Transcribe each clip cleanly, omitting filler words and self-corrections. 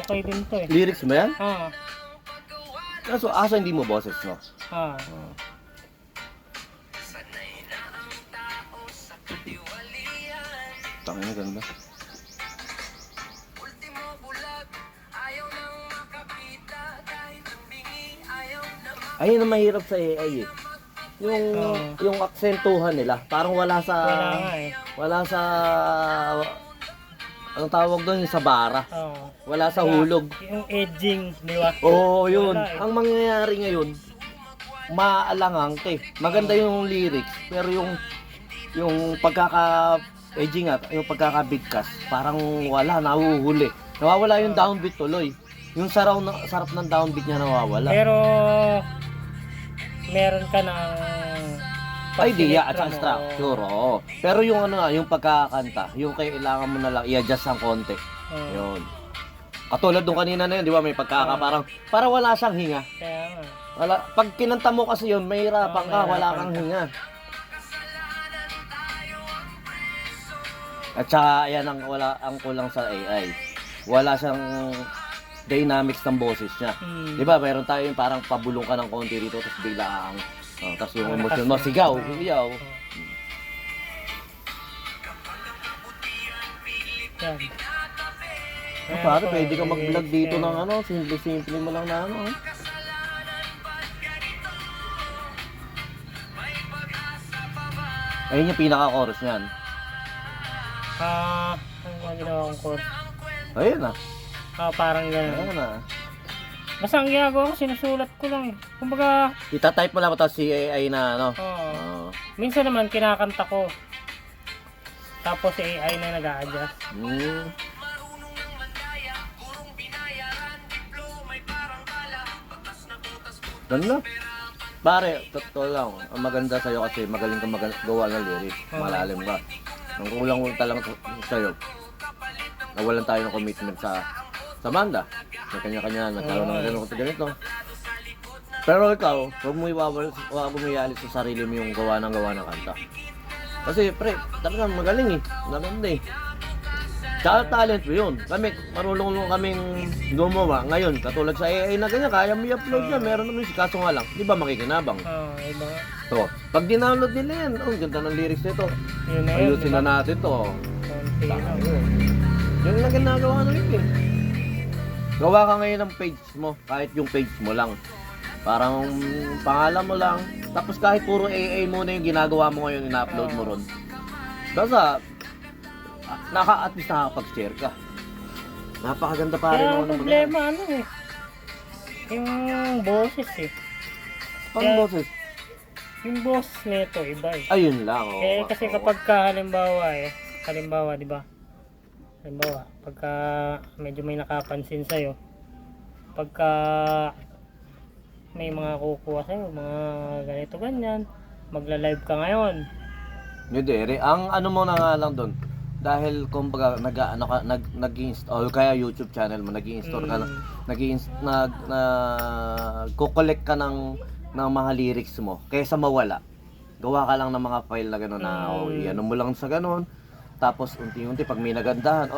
okay din to eh. Lyrics mo yan? Ah, Kaso asa hindi mo boses, no? ah. Tangina, ganda. Ayun ang mahirap sa AI eh. Yung aksentuhan nila, parang wala sa Wala nga eh. wala sa anong tawag doon, yung sa bara. Oo. Wala sa hulog. Yung edging, di ba? Oo, yun. Wala eh. Ang mangyayari ngayon, maalangang te. Maganda yung lyrics, pero yung pagkaka-edging at yung pagkakabigkas, parang wala, nahuhuli. Nawawala yung downbeat tuloy. Yung sarap ng downbeat niya nawawala. Pero, meron ka ng Idea pag-select at saka mo. structure, oo. Pero yung ano nga, yung pagkakanta, yung kailangan mo na lang i-adjust ng konti. Oo. Yun. Katulad nung kanina na yun, di ba, may parang wala siyang hinga. Kaya nga. Wala, pag kinanta mo kasi yun, may hirapan ka, wala kang hinga. At saka, ayan ang kulang sa AI. Wala siyang dynamics ng boses niya. Hmm. Di ba, mayroon tayo yung parang pabulong ka ng konti dito, tapos bigla kang, tapos yung emosyon mo, sigaw. Yan. Pare, pwede ka mag-vlog dito ng ano, simple mo lang na ano. Ayun yung pinaka-chorus niyan. Ano nga ginawa kong course? Ayun na. Parang gano'n. Ayun na. Basta ang ginagawa ko, sinusulat ko lang eh. Kumbaga, Itatype mo lang ito si AI na ano. oo. Minsan naman kinakanta ko. Tapos si AI na nag-a-adjust. Hmm. Ganda. Pare, totoo lang. Ang maganda sa'yo kasi magaling ka gawa ng lyrics. Malalim ka. Ang kulang mo talaga sa'yo, nawalan tayo ng commitment sa banda. May kanya-kanya, nagkaroon ng ganito. Pero ikaw, huwag mo iyalis sa sarili mo yung gawa ng kanta. Kasi pre, talagang magaling eh. Maganda eh. Tsaka talent mo yun. Kami, marunong kaming gumawa. Ngayon, katulad sa AI na ganyan, kaya mo i-upload yan. Meron naman si kaso nga lang. Di ba makikinabang? Iba. So, pag dinownload nila yan, ang ganda ng lyrics nito. Yun na yun. Ayusin na natin to. Konti lang. Yun na ginagawa na yun eh. Gawa ka ngayon ng page mo, kahit yung page mo lang. Parang pangalan mo lang. Tapos kahit puro AI mo na yung ginagawa mo ngayon, ina-upload mo ron. Basta, at least nakakapag-share ka. Napakaganda pa rin Kaya ang naman problema ano eh. Yung boses eh. Pang boses. Yung boss nito iba eh. Ayun lang. Kasi kapag ka halimbawa di ba? Halimbawa, pagka medyo may nakapansin sa'yo, pagka may mga kukuha sa'yo, mga ganito ganyan, magla-live ka ngayon. Hindi, ang ano mo na nga lang doon, dahil kumbaga nag-install kaya YouTube channel mo, nag-install ka nag-collect ka ng mga lyrics mo kaysa mawala. Gawa ka lang ng mga file na gano'n na iano mo lang sa gano'n. Tapos unti-unti pag may nagandahan,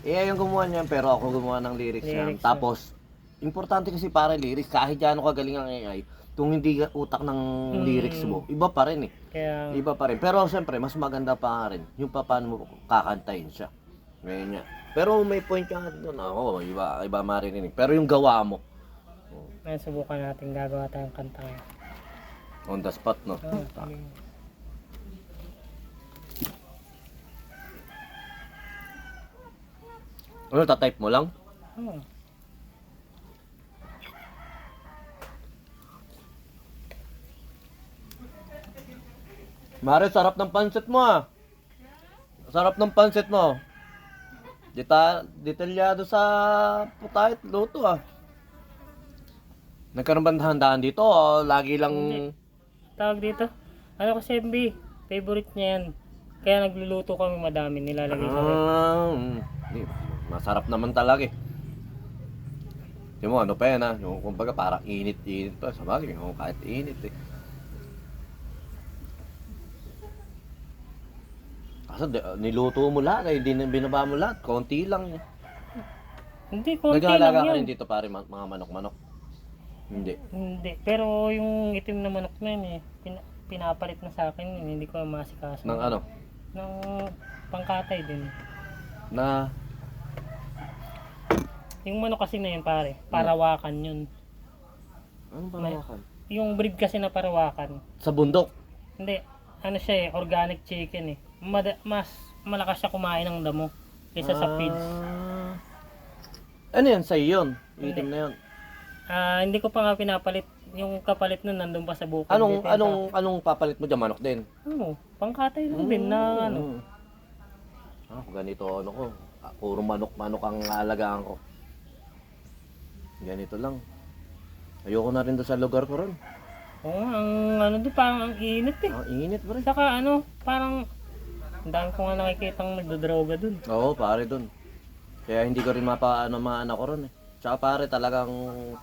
yung gumawa niyan pero ako gumawa ng lyrics niyan. Tapos importante kasi para lyrics, kahit gaano kagaling ang AI, kung hindi ka utak ng lyrics mo, iba pa rin eh. Iba pa rin. Pero siyempre, mas maganda pa rin yung paano mo kakantahin siya. Ngayon niya. Pero may point ka doon. Iba maririnig. Pero yung gawa mo. Ngayon subukan natin gagawa tayong kanta ngayon. On the spot, no? Ano, tatype mo lang? Mare, sarap ng pansit mo ah. Sarap ng pansit mo. Detalyado sa putay at luto ah. Nagkaroon ba ng dahan-dahan dito o lagi lang... Tawag dito? Ano kasi MB? Favorite niya yan. Kaya nagluluto kami madami nilalagay sa ref. Masarap naman talaga eh. Yung ano pa yan ah. Yung kumbaga parang init-init pa. Sabagay, kahit init eh. Kasi niluto mo lahat, hindi binaba mo lahat, konti lang. Hindi, konti lang Nag-aalaga ka yan. rin dito pare, mga manok-manok. Hindi. Hindi. Pero yung itim na manok na yun pinapalit na sa akin yun. Hindi ko masikaso. Ng ano? Ng pangkatay din. Na, Yung manok kasi na yun pare, parawakan yun. anong panawakan? Yung breed kasi na parawakan. Sa bundok. Hindi, ano siya organic chicken mas malakas siya kumain ng damo kaysa sa feeds. Ano yan? Sa'yo yun? Itim na yun. Hindi ko pa nga pinapalit. Yung kapalit nun nandun pa sa bukid. Anong papalit mo dyan? Manok din? Oo, pangkatay lang din na ano. Ganito ano ko. Puro manok-manok ang aalagaan ko. Ganito lang. Ayoko na rin doon sa lugar ko rin. Oo, ang ano doon parang ang init Ang init ba rin? Saka ano, parang ang dami ko nga nakikitang nagdodroga dun. Oo, pare doon. Kaya hindi ko rin maana ko rin eh. Tsaka pare talagang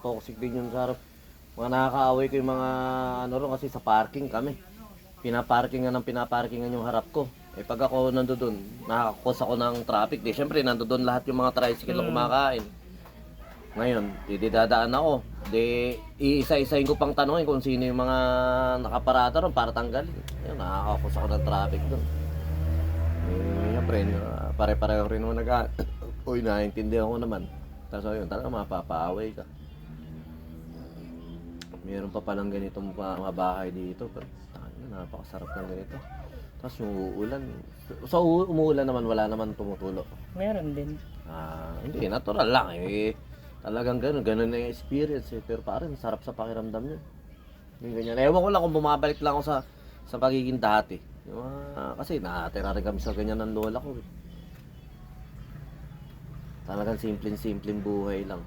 toxic din yung sa harap. Mga nakakaaway ko yung mga ano rin kasi sa parking kami. Pinaparkingan yung harap ko. Eh pag ako nandoon, nakakakos ako ng traffic. Di syempre nandoon lahat yung mga tricycle na kumakain. Ngayon, didadaan ako. Di iisa-isahin ko pang tanongin kung sino yung mga nakaparata ron para tanggalin. Ayun, nakakakos ako ng traffic doon. Eh, syempre, pare-pareho rin naman uy, naiintindihan ko naman. Tapos ayun, talaga mapapaaway ka. Meron pa palang ganitong mga bahay dito. Pero napakasarap ng ganito. Tapos yung uulan. Sa umuulan naman, wala naman tumutulo. Meron din. Hindi, natural lang eh. Talagang ganun na yung experience eh. Pero parang sarap sa pakiramdam yun. Yung ganyan. Ewan ko lang kung bumabalik lang ako sa pagiging dati. Yung, kasi nakatira rin kami sa ganyan ng lola ko eh. Talagang simpleng buhay lang.